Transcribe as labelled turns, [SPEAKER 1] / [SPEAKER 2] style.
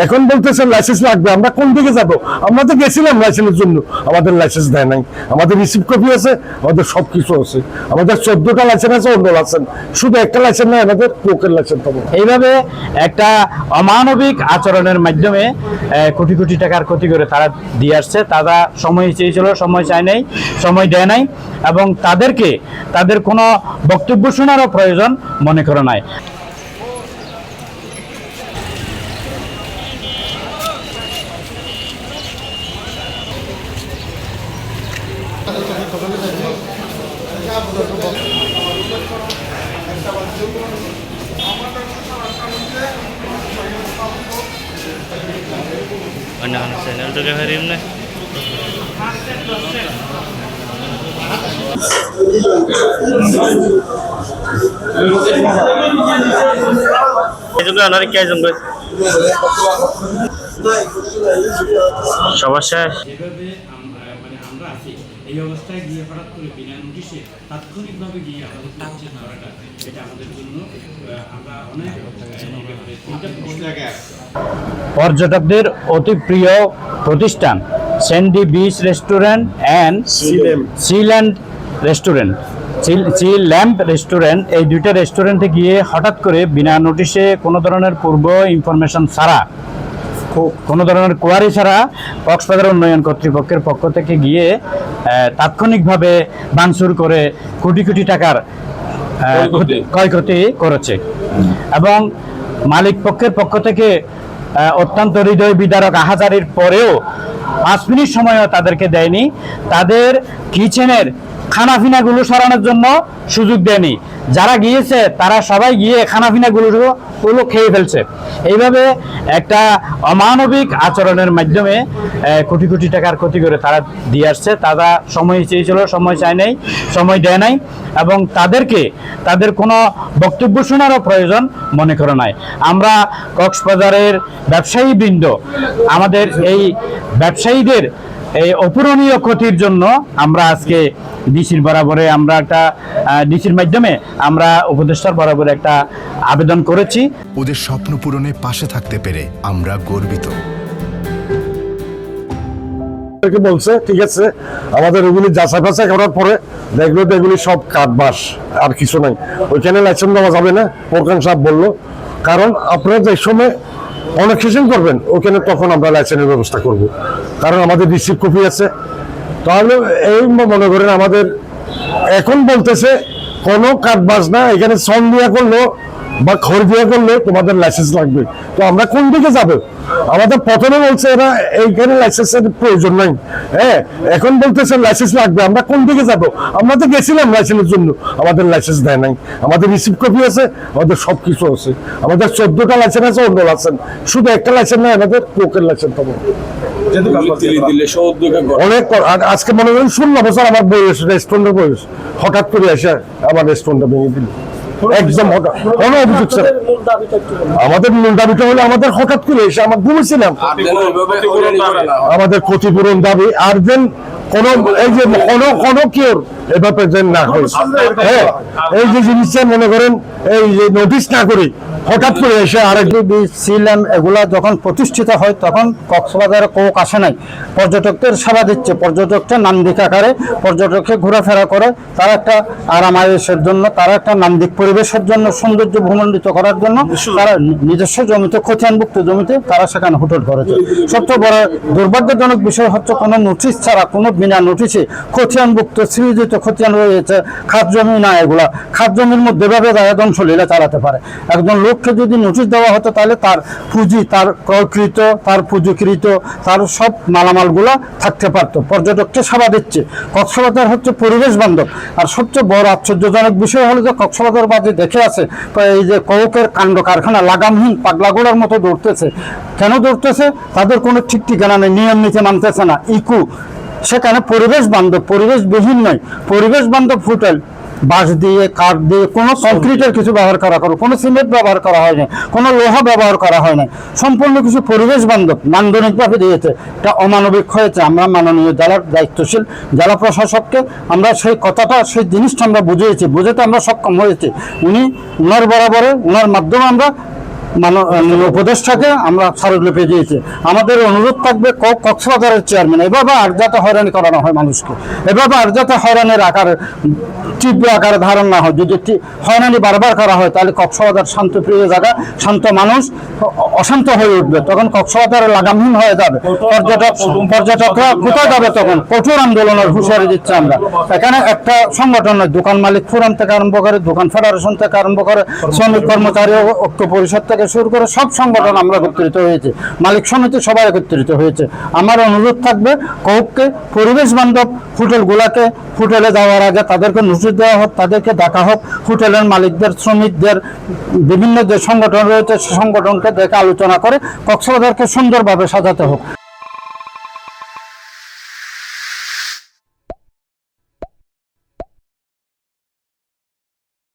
[SPEAKER 1] এখন বলতেছে লাইসেন্স লাগবে, আমরা কোন দিকে যাব? আমরা তো গেছিলাম লাইসেন্সের জন্য, আমাদের লাইসেন্স দেয় নাই। আমাদের রিসিভ কপি আছে, আমাদের সবকিছু আছে, আমাদের 14টা লাইসেন্স আছে, অন্য লাইসেন্স, শুধু একটা লাইসেন্স নাই, আমাদের কোকের লাইসেন্স পাবো।
[SPEAKER 2] এইভাবে একটা অমানবিক আচরণের মাধ্যমে কোটি কোটি টাকার ক্ষতি করে তারা দিয়ে আসছে। তারা সময় চেয়েছিল, সময় চায় নাই, সময় দেয় নাই, এবং তাদেরকে তাদের কোনো বক্তব্য শোনারও প্রয়োজন মনে করে নাই।
[SPEAKER 3] Anak-anak channel juga hari ini. Itu kan anak kaya jenggot. সমস্যা
[SPEAKER 4] যেভাবে আমরা আছি এই অবস্থায় গিয়ে হঠাৎ করে বিনা নোটিশে তাৎক্ষণিকভাবে গিয়ে আমাদের চেঞ্জ করাটা এটা আমাদের জন্য আমরা অনেক
[SPEAKER 2] পর্যটকদের অতি প্রিয় প্রতিষ্ঠান Sandy Beach Restaurant and Sea Lamp Restaurant, এই দুইটা রেস্টুরেন্টে গিয়ে হঠাৎ করে বিনা নোটিশে কোনো ধরনের পূর্ব ইনফরমেশন ছাড়া, কোনো ধরনের কোয়ারি ছাড়া কক্সবাজার উন্নয়ন কর্তৃপক্ষের পক্ষ থেকে গিয়ে তাৎক্ষণিকভাবে ভাঙচুর করে কোটি কোটি টাকার ক্ষয়ক্ষতি করেছে। এবং মালিক পক্ষের পক্ষ থেকে অত্যন্ত হৃদয় বিদারক আহাজারির পরেও 5 মিনিট সময়ও তাদেরকে দেয়নি, তাদের কিচেনের খানাফিনাগুলো সরানোর জন্য সুযোগ দেয়নি। যারা গিয়েছে তারা সবাই গিয়ে খানাফিনাগুলো খেয়ে ফেলছে। এইভাবে একটা অমানবিক আচরণের মাধ্যমে কোটি কোটি টাকার ক্ষতি করে তারা দিয়ে আসছে। তারা সময় চেয়েছিল, সময় চায় নাই, সময় দেয় নাই, এবং তাদেরকে তাদের কোনো বক্তব্য শোনারও প্রয়োজন মনে করে নাই। আমরা কক্সবাজারের ব্যবসায়ীবৃন্দ আমাদের এই ব্যবসায়ীদের এই অপূরণীয় ক্ষতির জন্য আমরা আজকে ডিসির বরাবরে আমরা একটা ডিসির মাধ্যমে আমরা উপদেষ্টার বরাবরে একটা আবেদন করেছি।
[SPEAKER 5] ওদের স্বপ্ন পূরণে পাশে থাকতে পেরে আমরা গর্বিত।
[SPEAKER 1] বলছে ঠিক আছে, আমাদের ওগুলি যাচাই ফাঁচাই করার পরে দেখলো তো এগুলি সব কাঠবাস, আর কিছু নাই, ওইখানে লাইসেন্স দেওয়া যাবে না, প্রধান সাহেব বললো। কারণ আপনারা যে সময় অনেকশন করবেন ওখানে, তখন আমরা লাইসেন্সের ব্যবস্থা করব, কারণ আমাদের রিসিভ কপি আছে। তাহলে এই মনে করেন আমাদের এখন বলতেছে কোনো কাঠবাস না, এখানে সন দিয়া করলো বা খড় দিয়া করলে তোমাদের লাইসেন্স লাগবে। তো আমরা কোন দিকে যাবো? আমাদের প্রথমে বলছে এরা এইখানে লাইসেন্সের প্রয়োজন নাই, হ্যাঁ, এখন বলতেছে লাইসেন্স লাগবে, আমরা কোন দিকে যাব? আমরা তো গেছিলাম লাইসেন্সের জন্য, আমাদের লাইসেন্স দেয় নাই। আমাদের রিসিভ কপি আছে, আমাদের সবকিছু আছে, আমাদের 14টা লাইসেন্স আছে, অন্য লাইসেন্স, শুধু একটা লাইসেন্স নাই, আমাদের কোকের লাইসেন্স পাবো। অনেক আজকে মনে করেন 16 বছর আমার বয়স, রেস্টুরেন্টের বয়স, হঠাৎ করে এসে আমার রেস্টুরেন্টটা ভেঙে দিল একদম হঠাৎ। কোনো অভিযোগ স্যার, আমাদের মূল দাবিটা হলো আমাদের হঠাৎ করে এসে আমার ঘুমেছিলাম, আমাদের ক্ষতিপূরণ দাবি, আর দেন কোনো এই যে কোনো কেউ এভাবে যেন না হয়, হ্যাঁ, এই যে জিনিসটা মনে করেন এই যে নোটিশ না করে হঠাৎ করে এসে আরেকটু
[SPEAKER 6] ছিলাম। এগুলা যখন প্রতিষ্ঠিত হয় তখন কক্সবাজারে কোক আসে নাই, পর্যটকদের সেবা দিচ্ছে, পর্যটকদের নান্দিক আকারে পর্যটককে ঘোরাফেরা করে, তারা একটা আরাম আয়েসের জন্য, তারা একটা নান্দিক পরিবেশের জন্য, সৌন্দর্য ভূমণ্ডিত করার জন্য তারা নিজস্ব জমিতে, খতিয়ানভুক্ত জমিতে তারা সেখানে হোটেল করেছে। সবচেয়ে বড় দুর্ভাগ্যজনক বিষয় হচ্ছে কোনো নোটিশ ছাড়া, কোনো বিনা নোটিশে খতিয়ানভুক্ত সৃজিত খতিয়ান রয়েছে, খাত জমি না, এগুলা খাত জমির মধ্যে ভাবে তারা ধ্বংসলীলা চালাতে পারে। একজন লোককে যদি নোটিশ দেওয়া হতো তাহলে তার পুঁজি, তার ক্রয়কৃত, তার পুঁজিকৃত, তার সব মালামালগুলো থাকতে পারত। পর্যটককে সেবা দিচ্ছে, কক্সবাজার হচ্ছে পরিবেশ বান্ধব। আর সবচেয়ে বড় আশ্চর্যজনক বিষয় হলো যে কক্সবাজার বাজে দেখে আছে এই যে কৌকের কাণ্ড কারখানা লাগামহীন পাগলাগোড়ার মতো দৌড়তেছে। কেন দৌড়তেছে? তাদের কোনো ঠিক ঠিকানা নেই, নিয়ম নীতি মানতেছে না। ইকু সেখানে পরিবেশ বান্ধব, পরিবেশবিহীন নয়, পরিবেশ বান্ধব হোটেল, বাঁশ দিয়ে, কাঠ দিয়ে, কোনো কংক্রিটের কিছু ব্যবহার করা, কোনো সিমেন্ট ব্যবহার করা হয় না, কোনো লোহা ব্যবহার করা হয় না, সম্পূর্ণ কিছু পরিবেশ বান্ধব নান্দনিকভাবে দিয়েছে। এটা অমানবিক হয়েছে। আমরা মাননীয় জেলার দায়িত্বশীল জেলা প্রশাসককে আমরা সেই কথাটা, সেই জিনিসটা আমরা বুঝিয়েছি, বুঝাতে আমরা সক্ষম হয়েছি। উনি ওনার বরাবরে, ওনার মাধ্যমে আমরা উপদেষ্টাকে আমরা স্মারকলিপি দিয়েছি। আমাদের অনুরোধ থাকবে কক্সবাজারের চেয়ারম্যান এভাবে আর যাতে হয়রানি করানো হয় মানুষকে, এভাবে আর যাতে হয়রানির আকারে তীব্র আকারে ধারণ না হয়। যদি হয়রানি বারবার করা হয় তাহলে কক্সবাজার শান্তপ্রিয় জায়গা, শান্ত মানুষ অশান্ত হয়ে উঠবে, তখন কক্সবাজার লাগামহীন হয়ে যাবে। পর্যটকরা কোথায় যাবে? তখন কঠোর আন্দোলনের হুঁশিয়ারি দিচ্ছে আমরা। এখানে একটা সংগঠন নয়, দোকান মালিক ফোরাম থেকে আরম্ভ করে, দোকান ফেডারেশন থেকে আরম্ভ করে, শ্রমিক কর্মচারী ঐক্য পরিষদ থেকে শুরু করে সব সংগঠন আমরা একত্রিত হয়েছে, মালিক সমিতি সবাই একত্রিত হয়েছে। আমার অনুরোধ থাকবে কৌককে পরিবেশ বান্ধব হোটেলগুলাকে, হোটেলে যাওয়ার আগে তাদেরকে নোটিশ দেওয়া হোক, তাদেরকে ডাকা হোক, হোটেলের মালিকদের, শ্রমিকদের, বিভিন্ন যে সংগঠন রয়েছে সে সংগঠনকে দেখে আলোচনা করে কক্সবাজারকে সুন্দরভাবে সাজাতে হোক।